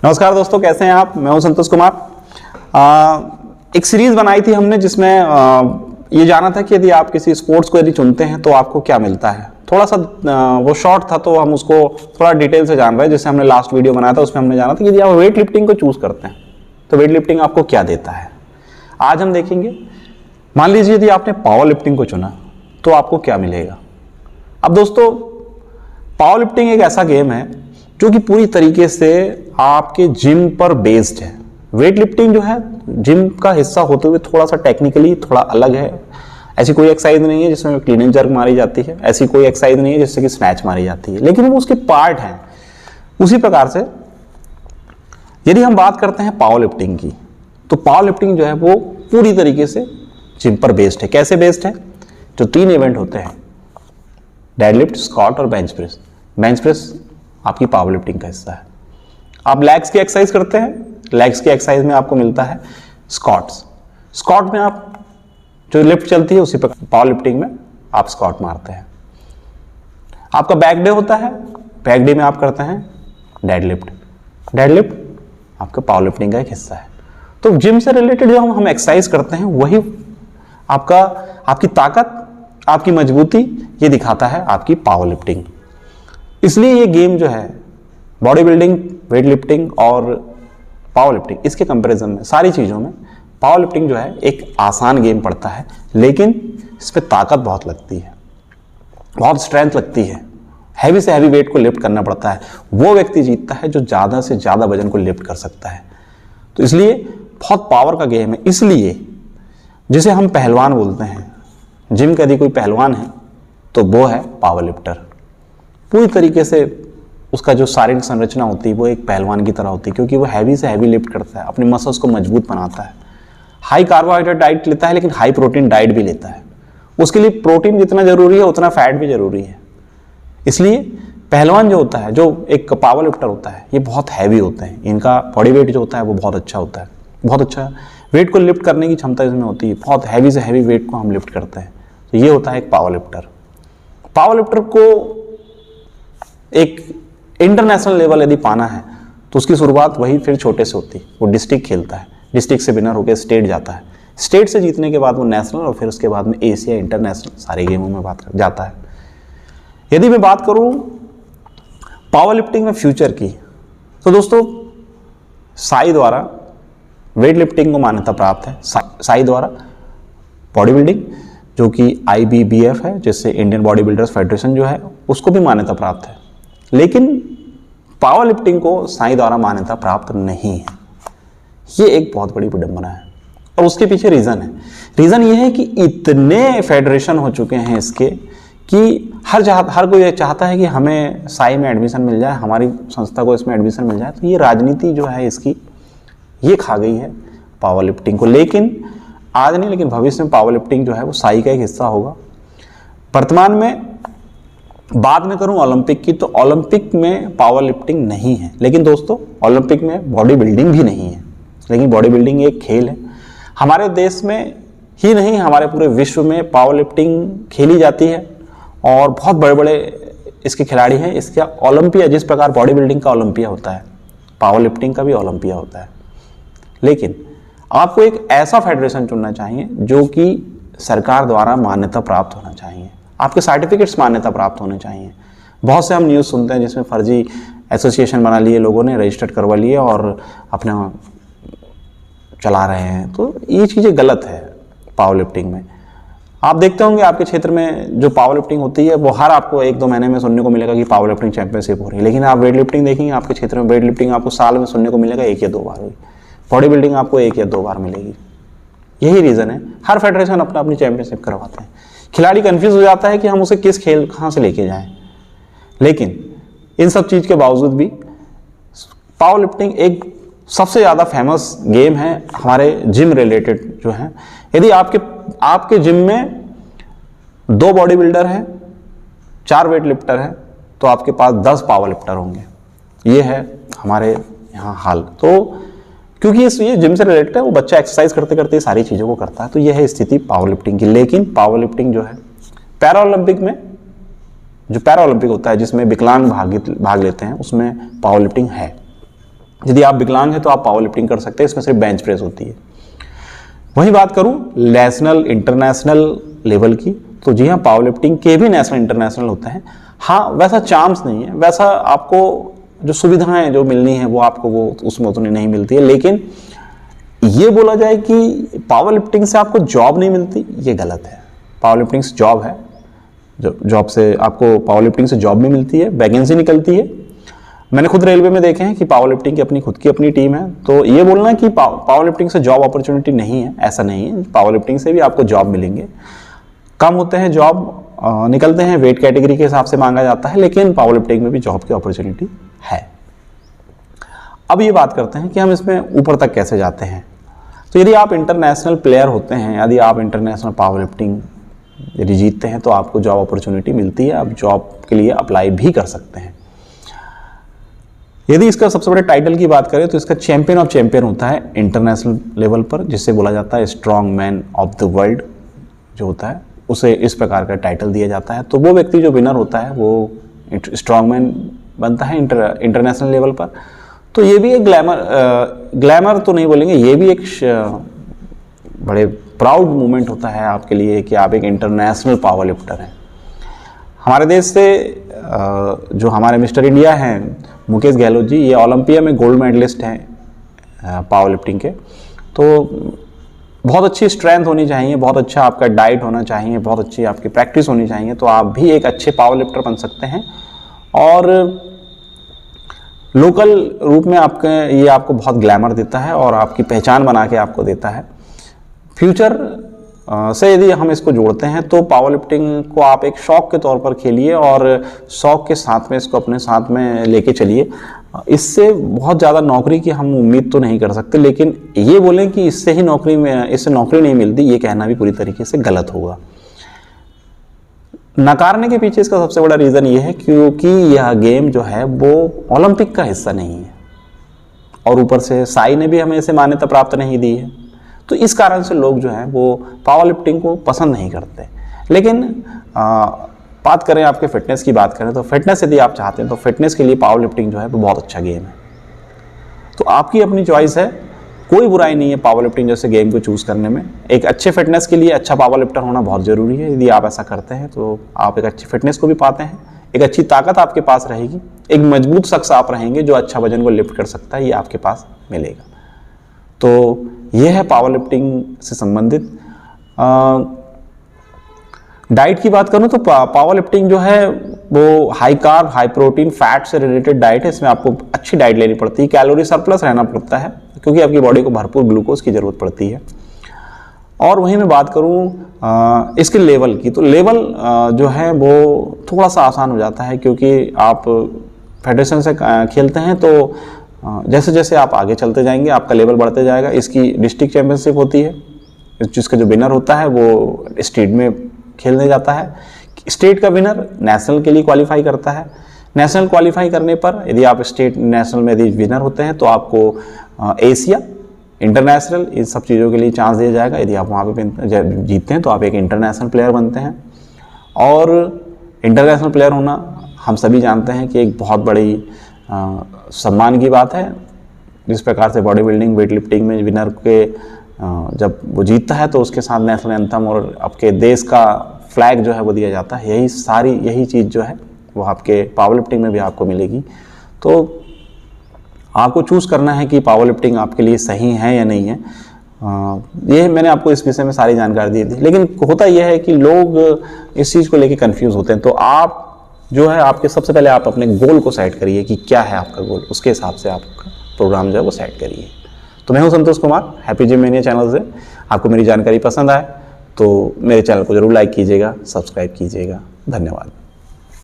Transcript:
नमस्कार दोस्तों, कैसे हैं आप। मैं हूं संतोष कुमार। एक सीरीज बनाई थी हमने जिसमें ये जाना था कि यदि आप किसी स्पोर्ट्स को यदि चुनते हैं तो आपको क्या मिलता है। थोड़ा सा वो शॉर्ट था तो हम उसको थोड़ा डिटेल से जान रहे हैं। जैसे हमने लास्ट वीडियो बनाया था उसमें हमने जाना था कि यदि आप वेट लिफ्टिंग को चूज करते हैं तो वेट लिफ्टिंग आपको क्या देता है। आज हम देखेंगे, मान लीजिए यदि आपने पावर लिफ्टिंग को चुना तो आपको क्या मिलेगा। अब दोस्तों, पावर लिफ्टिंग एक ऐसा गेम है जो कि पूरी तरीके से आपके जिम पर बेस्ड है। वेट लिफ्टिंग जो है जिम का हिस्सा होते हुए थोड़ा सा टेक्निकली थोड़ा अलग है। ऐसी कोई एक्सरसाइज नहीं है जिसमें क्लीन एंड जर्क मारी जाती है, ऐसी कोई एक्सरसाइज नहीं है जिससे कि स्नैच मारी जाती है, लेकिन वो उसके पार्ट हैं। उसी प्रकार से यदि हम बात करते हैं पावर लिफ्टिंग की, तो पावर लिफ्टिंग जो है वो पूरी तरीके से जिम पर बेस्ड है। कैसे बेस्ड है? जो 3 इवेंट होते हैं, डेडलिफ्ट, स्क्वाट और बेंच प्रेस। बेंच प्रेस आपकी पावर लिफ्टिंग का हिस्सा है। आप लेग्स की एक्सरसाइज करते हैं, लेग्स की एक्सरसाइज में आपको मिलता है स्क्वाट्स। स्क्वाट में आप जो लिफ्ट चलती है उसी पर पावर लिफ्टिंग में आप स्क्वाट मारते हैं। आपका बैक डे होता है, बैक डे में आप करते हैं डेडलिफ्ट। डेडलिफ्ट आपका पावर लिफ्टिंग का एक हिस्सा है। तो जिम से रिलेटेड जो हम एक्सरसाइज करते हैं वही आपकी ताकत, आपकी मजबूती ये दिखाता है आपकी पावर लिफ्टिंग। इसलिए ये गेम जो है बॉडी बिल्डिंग, वेट लिफ्टिंग और पावर लिफ्टिंग, इसके कंपैरिजन में सारी चीज़ों में पावर लिफ्टिंग जो है एक आसान गेम पड़ता है, लेकिन इस पर ताकत बहुत लगती है, बहुत स्ट्रेंथ लगती है। हैवी से हैवी वेट को लिफ्ट करना पड़ता है। वो व्यक्ति जीतता है जो ज़्यादा से ज़्यादा वजन को लिफ्ट कर सकता है। तो इसलिए बहुत पावर का गेम है। इसलिए जिसे हम पहलवान बोलते हैं, जिम का यदि कोई पहलवान है तो वो है पावर लिफ्टर। पूरी तरीके से उसका जो शारीरिक संरचना होती है वो एक पहलवान की तरह होती है, क्योंकि वो हैवी से हैवी लिफ्ट करता है, अपने मसल्स को मजबूत बनाता है। हाई कार्बोहाइड्रेट डाइट लेता है, लेकिन हाई प्रोटीन डाइट भी लेता है। उसके लिए प्रोटीन जितना जरूरी है उतना फैट भी जरूरी है। इसलिए पहलवान जो होता है, जो एक पावर लिफ्टर होता है, ये बहुत हैवी होते हैं। इनका बॉडी वेट जो होता है वो बहुत अच्छा होता है, बहुत अच्छा वेट को लिफ्ट करने की क्षमता इसमें होती है। बहुत हैवी से हैवी वेट को हम लिफ्ट करते हैं। तो ये होता है एक पावर लिफ्टर। पावर लिफ्टर को एक इंटरनेशनल लेवल यदि पाना है तो उसकी शुरुआत वही फिर छोटे से होती है। वो डिस्ट्रिक्ट खेलता है, डिस्ट्रिक्ट से विनर होकर स्टेट जाता है, स्टेट से जीतने के बाद वो नेशनल और फिर उसके बाद में एशिया, इंटरनेशनल सारे गेमों में जाता है। यदि मैं बात करूं पावर लिफ्टिंग में फ्यूचर की, तो दोस्तों साई द्वारा वेट लिफ्टिंग को मान्यता प्राप्त है। साई द्वारा बॉडी बिल्डिंग जो कि IBBF है, जिससे इंडियन बॉडी बिल्डर्स फेडरेशन जो है उसको भी मान्यता प्राप्त है, लेकिन पावर लिफ्टिंग को साई द्वारा मान्यता प्राप्त नहीं है। ये एक बहुत बड़ी विडंबना है और उसके पीछे रीज़न है। रीज़न ये है कि इतने फेडरेशन हो चुके हैं इसके कि हर कोई चाहता है कि हमें साई में एडमिशन मिल जाए, हमारी संस्था को इसमें एडमिशन मिल जाए। तो ये राजनीति जो है इसकी, ये खा गई है पावर लिफ्टिंग को। लेकिन आज नहीं, लेकिन भविष्य में पावर लिफ्टिंग जो है वो साई का एक हिस्सा होगा। वर्तमान में बात में करूं ओलंपिक की, तो ओलंपिक में पावर लिफ्टिंग नहीं है। लेकिन दोस्तों ओलंपिक में बॉडी बिल्डिंग भी नहीं है, लेकिन बॉडी बिल्डिंग एक खेल है। हमारे देश में ही नहीं, हमारे पूरे विश्व में पावर लिफ्टिंग खेली जाती है और बहुत बड़े बड़े इसके खिलाड़ी हैं। इसका ओलंपिया, जिस प्रकार बॉडी बिल्डिंग का ओलंपिया होता है, पावर लिफ्टिंग का भी ओलंपिया होता है। लेकिन आपको एक ऐसा फेडरेशन चुनना चाहिए जो कि सरकार द्वारा मान्यता प्राप्त होना चाहिए, आपके सर्टिफिकेट्स मान्यता प्राप्त होने चाहिए। बहुत से हम न्यूज़ सुनते हैं जिसमें फर्जी एसोसिएशन बना लिए लोगों ने, रजिस्टर्ड करवा लिए और अपना चला रहे हैं। तो ये चीज़ें गलत है पावर लिफ्टिंग में। आप देखते होंगे आपके क्षेत्र में जो पावर लिफ्टिंग होती है वो हर आपको 1-2 महीने में सुनने को मिलेगा कि पावर लिफ्टिंग चैंपियनशिप हो रही है। लेकिन आप वेट लिफ्टिंग देखेंगे, आपके क्षेत्र में वेट लिफ्टिंग आपको साल में सुनने को मिलेगा 1 या 2 बार हुई। बॉडी बिल्डिंग आपको 1 या 2 बार मिलेगी। यही रीज़न है, हर फेडरेशन अपनी चैंपियनशिप करवाते हैं। खिलाड़ी कंफ्यूज हो जाता है कि हम उसे किस खेल कहाँ से लेके जाएं। लेकिन इन सब चीज़ के बावजूद भी पावर लिफ्टिंग एक सबसे ज़्यादा फेमस गेम है हमारे जिम रिलेटेड जो है। यदि आपके जिम में 2 बॉडी बिल्डर हैं, 4 वेट लिफ्टर हैं, तो आपके पास 10 पावर लिफ्टर होंगे। ये है हमारे यहाँ हाल। तो क्योंकि ये जिम से रिलेटेड है, वो बच्चा एक्सरसाइज करते करते सारी चीज़ों को करता है। तो यह है स्थिति पावर लिफ्टिंग की। लेकिन पावर लिफ्टिंग जो है पैरा ओलंपिक में, जो पैरा ओलंपिक होता है जिसमें विकलांग भाग लेते हैं, उसमें पावर लिफ्टिंग है। यदि आप विकलांग हैं तो आप पावर लिफ्टिंग कर सकते हैं, इसमें सिर्फ बेंच प्रेस होती है। वहीं बात करूं नेशनल इंटरनेशनल लेवल की, तो जी हाँ, पावर लिफ्टिंग के भी नेशनल इंटरनेशनल होते हैं। हाँ, वैसा चांस नहीं है, वैसा आपको जो सुविधाएं जो मिलनी है वो आपको वो उसमें उतनी नहीं मिलती है। लेकिन ये बोला जाए कि पावर लिफ्टिंग से आपको जॉब नहीं मिलती, ये गलत है। पावर लिफ्टिंग से जॉब है, जॉब से आपको पावर लिफ्टिंग से जॉब भी मिलती है, वैकेंसी निकलती है। मैंने खुद रेलवे में देखे हैं कि पावर लिफ्टिंग की खुद की अपनी टीम है। तो ये बोलना कि पावर लिफ्टिंग से जॉब अपॉर्चुनिटी नहीं है, ऐसा नहीं है। पावर लिफ्टिंग से भी आपको जॉब मिलेंगे, कम होते हैं जॉब निकलते हैं, वेट कैटेगरी के हिसाब से मांगा जाता है, लेकिन पावर लिफ्टिंग में भी जॉब की अपॉर्चुनिटी है। अब ये बात करते हैं कि हम इसमें ऊपर तक कैसे जाते हैं। तो यदि आप इंटरनेशनल प्लेयर होते हैं, यदि आप इंटरनेशनल पावर लिफ्टिंग यदि जीतते हैं तो आपको जॉब अपॉर्चुनिटी मिलती है, आप जॉब के लिए अप्लाई भी कर सकते हैं। यदि इसका सबसे बड़े टाइटल की बात करें तो इसका चैंपियन ऑफ चैंपियन होता है इंटरनेशनल लेवल पर, जिससे बोला जाता है strong man of the world जो होता है, उसे इस प्रकार का टाइटल दिया जाता है। तो वो व्यक्ति जो विनर होता है वो स्ट्रॉन्ग मैन बनता है इंटरनेशनल लेवल पर। तो ये भी एक ग्लैमर तो नहीं बोलेंगे, ये भी एक बड़े प्राउड मोमेंट होता है आपके लिए कि आप एक इंटरनेशनल पावर लिफ्टर हैं। हमारे देश से जो हमारे मिस्टर इंडिया हैं मुकेश गहलोत जी, ये ओलंपिया में गोल्ड मेडलिस्ट हैं पावर लिफ्टिंग के। तो बहुत अच्छी स्ट्रेंथ होनी चाहिए, बहुत अच्छा आपका डाइट होना चाहिए, बहुत अच्छी आपकी प्रैक्टिस होनी चाहिए, तो आप भी एक अच्छे पावर लिफ्टर बन सकते हैं। और लोकल रूप में ये आपको बहुत ग्लैमर देता है और आपकी पहचान बना के आपको देता है। फ्यूचर से यदि हम इसको जोड़ते हैं तो पावर लिफ्टिंग को आप एक शौक के तौर पर खेलिए और शौक के साथ में इसको अपने साथ में लेके चलिए। इससे बहुत ज़्यादा नौकरी की हम उम्मीद तो नहीं कर सकते, लेकिन ये बोलें कि इससे नौकरी नहीं मिलती, ये कहना भी पूरी तरीके से गलत होगा। नकारने के पीछे इसका सबसे बड़ा रीज़न ये है क्योंकि यह गेम जो है वो ओलंपिक का हिस्सा नहीं है और ऊपर से साई ने भी हमें इसे मान्यता प्राप्त नहीं दी है। तो इस कारण से लोग जो हैं वो पावर लिफ्टिंग को पसंद नहीं करते। लेकिन बात करें आपके फिटनेस की बात करें तो फिटनेस यदि आप चाहते हैं तो फिटनेस के लिए पावर लिफ्टिंग जो है वो बहुत अच्छा गेम है। तो आपकी अपनी चॉइस है, कोई बुराई नहीं है पावर लिफ्टिंग जैसे गेम को चूज़ करने में। एक अच्छे फिटनेस के लिए अच्छा पावर लिफ्टर होना बहुत ज़रूरी है। यदि आप ऐसा करते हैं तो आप एक अच्छी फिटनेस को भी पाते हैं, एक अच्छी ताकत आपके पास रहेगी, एक मजबूत शख्स आप रहेंगे जो अच्छा वजन को लिफ्ट कर सकता है, ये आपके पास मिलेगा। तो ये है पावर लिफ्टिंग से संबंधित। डाइट की बात करूं तो पावर लिफ्टिंग जो है वो high carb, high protein, fat से रिलेटेड डाइट है। इसमें आपको अच्छी डाइट लेनी पड़ती है, कैलोरी सरप्लस रहना पड़ता है क्योंकि आपकी बॉडी को भरपूर ग्लूकोज की ज़रूरत पड़ती है। और वहीं मैं बात करूं इसके लेवल की, तो लेवल जो है वो थोड़ा सा आसान हो जाता है क्योंकि आप फेडरेशन से खेलते हैं तो जैसे जैसे आप आगे चलते जाएंगे आपका लेवल बढ़ते जाएगा। इसकी डिस्ट्रिक्ट चैंपियनशिप होती है, जिसका जो विनर होता है वो स्टेट में खेलने जाता है। स्टेट का विनर नेशनल के लिए क्वालिफाई करता है। नेशनल क्वालिफाई करने पर यदि आप स्टेट नेशनल में यदि विनर होते हैं तो आपको एशिया, इंटरनेशनल, इन सब चीज़ों के लिए चांस दिया जाएगा। यदि आप वहाँ पे जीतते हैं तो आप एक इंटरनेशनल प्लेयर बनते हैं। और इंटरनेशनल प्लेयर होना हम सभी जानते हैं कि एक बहुत बड़ी सम्मान की बात है। जिस प्रकार से बॉडी बिल्डिंग, वेट लिफ्टिंग में विनर के जब वो जीतता है तो उसके साथ नेशनल एंथम और आपके देश का फ्लैग जो है वो दिया जाता है। यही चीज़ जो है वो आपके पावर लिफ्टिंग में भी आपको मिलेगी। तो आपको चूज़ करना है कि पावर लिफ्टिंग आपके लिए सही है या नहीं है। ये मैंने आपको इस विषय में सारी जानकारी दी थी। लेकिन होता यह है कि लोग इस चीज़ को लेके कंफ्यूज होते हैं। तो आप जो है आपके सबसे पहले आप अपने गोल को सेट करिए कि क्या है आपका गोल, उसके हिसाब से आपका प्रोग्राम जो है वो सेट करिए। तो मैं हूं Santosh Kumar, Happy Gym Mania channel से। आपको मेरी जानकारी पसंद आए तो मेरे चैनल को जरूर लाइक कीजिएगा, सब्सक्राइब कीजिएगा। धन्यवाद।